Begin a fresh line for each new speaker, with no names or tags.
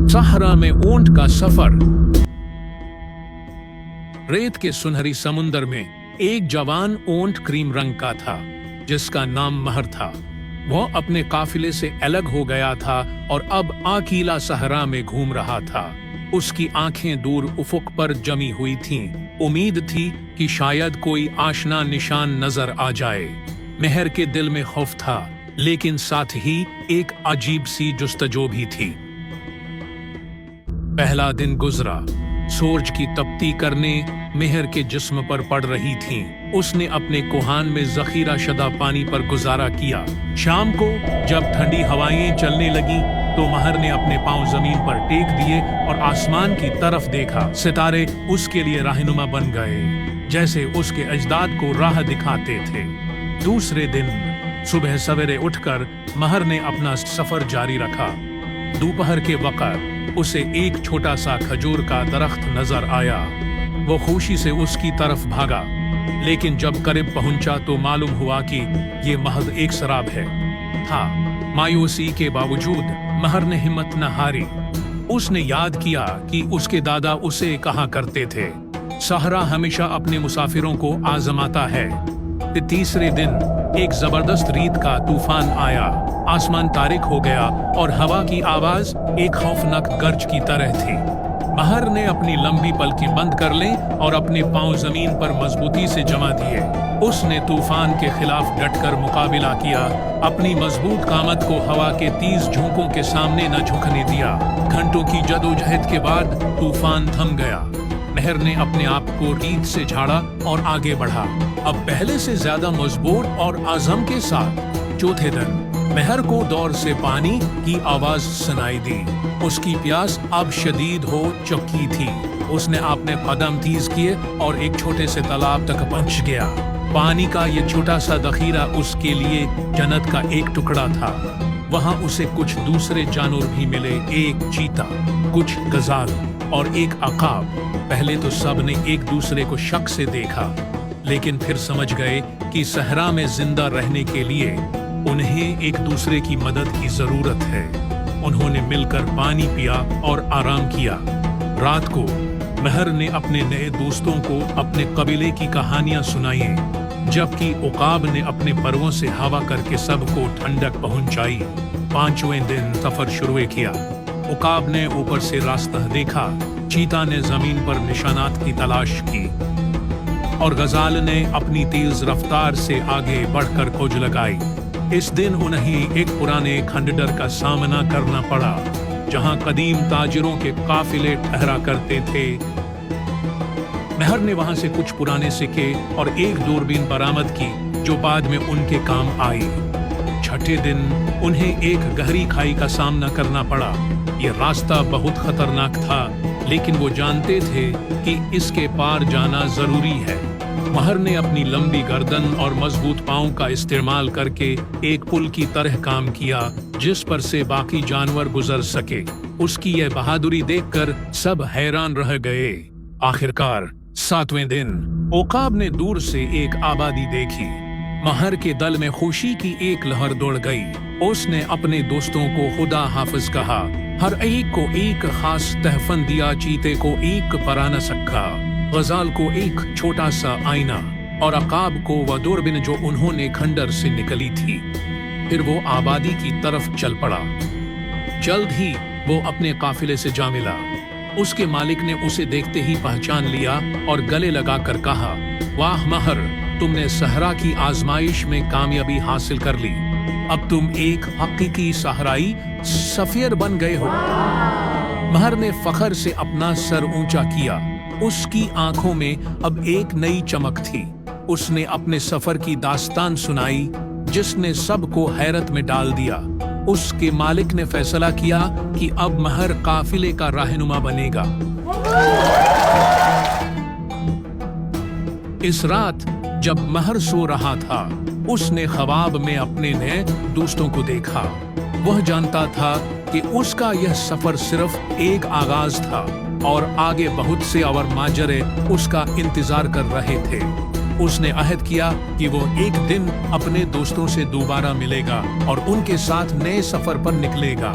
सहरा में ऊंट का सफर। रेत के सुनहरी समुंदर में एक जवान ऊंट क्रीम रंग का था, जिसका नाम महर था। वह अपने काफिले से अलग हो गया था और अब अकेला सहरा में घूम रहा था। उसकी आंखें दूर उफुक पर जमी हुई थीं। उम्मीद थी कि शायद कोई आशना निशान नजर आ जाए। महर के दिल में खौफ था, लेकिन साथ ही एक अजीब सी जुस्तजो भी थी। पहला दिन गुजरा। सूरज की तपती करने मेहर के जिस्म पर पड़ रही थीं। उसने अपने कोहान में जखीरा शुदा पानी पर गुजारा किया। शाम को जब ठंडी हवाएं चलने लगी तो महर ने अपने पांव जमीन पर टेक दिए और आसमान की तरफ देखा। सितारे उसके लिए रहनुमा बन गए, जैसे उसके अजदाद को राह दिखाते थे। दूसरे दिन सुबह सवेरे उठकर महर ने अपना सफर जारी रखा। दोपहर के वक्त उसे एक छोटा सा खजूर का दरख्त नजर आया। वो खुशी से उसकी तरफ भागा, लेकिन जब करीब पहुंचा तो मालूम हुआ कि ये महज एक शराब है। मायूसी के बावजूद महर ने हिम्मत न हारी। उसने याद किया कि उसके दादा उसे कहा करते थे, सहरा हमेशा अपने मुसाफिरों को आजमाता है। तीसरे दिन एक जबरदस्त रीत का तूफान आया। आसमान तारिक हो गया और हवा की आवाज एक खौफनाक गर्ज की तरह थी। महर ने अपनी लंबी पलकें बंद कर ली और अपने पांव जमीन पर मजबूती से जमा दिए। उसने तूफान के खिलाफ डटकर मुकाबला किया, अपनी मजबूत कामत को हवा के तेज झोंकों के सामने न झुकने दिया। घंटों की जदोजहद के बाद तूफान थम गया। महर ने अपने आप को रीत से झाड़ा और आगे बढ़ा, अब पहले से ज्यादा मजबूत और आज़म के साथ। चौथे दिन महर को दौर से पानी की आवाज सुनाई दी। उसकी प्यास अब शदीद हो चुकी थी। उसने अपने कदम तेज किए और एक छोटे से तालाब तक पहुंच गया। पानी का ये छोटा सा दखीरा उसके लिए जन्नत का एक टुकड़ा था। वहां उसे कुछ दूसरे जानवर भी मिले, एक चीता, कुछ गजाल और एक अकाब। पहले तो सब ने एक दूसरे को शक से देखा, लेकिन फिर समझ गए कि सहरा में जिंदा रहने के लिए उन्हें एक दूसरे की मदद की जरूरत है। उन्होंने मिलकर पानी पिया और आराम किया। रात को महर ने अपने नए दोस्तों को अपने कबीले की कहानियां सुनाई, जबकि उकाब ने अपने पर्वों से हवा करके सबको ठंडक पहुंचाई। पांचवें दिन सफर शुरू किया। उकाब ने ऊपर से रास्ता देखा, चीता ने जमीन पर निशानात की तलाश की और गजाल ने अपनी तेज रफ्तार से आगे बढ़कर खोज लगाई। इस दिन उन्हें एक पुराने खंडर का सामना करना पड़ा, जहां कदीम ताजिरों के काफिले ठहरा करते थे। महर ने वहां से कुछ पुराने सिक्के और एक दूरबीन बरामद की, जो बाद में उनके काम आई। छठे दिन उन्हें एक गहरी खाई का सामना करना पड़ा। ये रास्ता बहुत खतरनाक था, लेकिन वो जानते थे कि इसके पार जाना जरूरी है। महर ने अपनी लंबी गर्दन और मजबूत पांव का इस्तेमाल करके एक पुल की तरह काम किया, जिस पर से बाकी जानवर गुजर सके। उसकी यह बहादुरी देखकर सब हैरान रह गए। आखिरकार सातवें दिन उकाब ने दूर से एक आबादी देखी। महर के दल में खुशी की एक लहर दौड़ गई। उसने अपने दोस्तों को खुदा हाफिज कहा। हर एक को एक खास तहफन दिया, चीते को एक पराना सक्का, गजाल को एक छोटा सा आईना और अकाब को वह दूरबीन जो उन्होंने खंडर से निकली थी। फिर वो आबादी की तरफ चल पड़ा। जल्द ही वो अपने काफिले से जा मिला। उसके मालिक ने उसे देखते ही पहचान लिया और गले लगाकर कहा, वाह महर, तुमने सहरा की आजमाइश में कामयाबी हासिल कर ली। अब तुम एक हकीकी सहराई सफीर बन गए हो। महर ने फखर से अपना सर ऊंचा किया। उसकी आंखों में अब एक नई चमक थी। उसने अपने सफर की दास्तान सुनाई, जिसने सबको हैरत में डाल दिया। उसके मालिक ने फैसला किया कि अब महर काफिले का रहनुमा बनेगा। इस रात जब महर सो रहा था, उसने ख्वाब में अपने नए दोस्तों को देखा। वह जानता था कि उसका यह सफर सिर्फ एक आगाज था और आगे बहुत से और माजरे उसका इंतजार कर रहे थे। उसने अहद किया कि वो एक दिन अपने दोस्तों से दोबारा मिलेगा और उनके साथ नए सफर पर निकलेगा।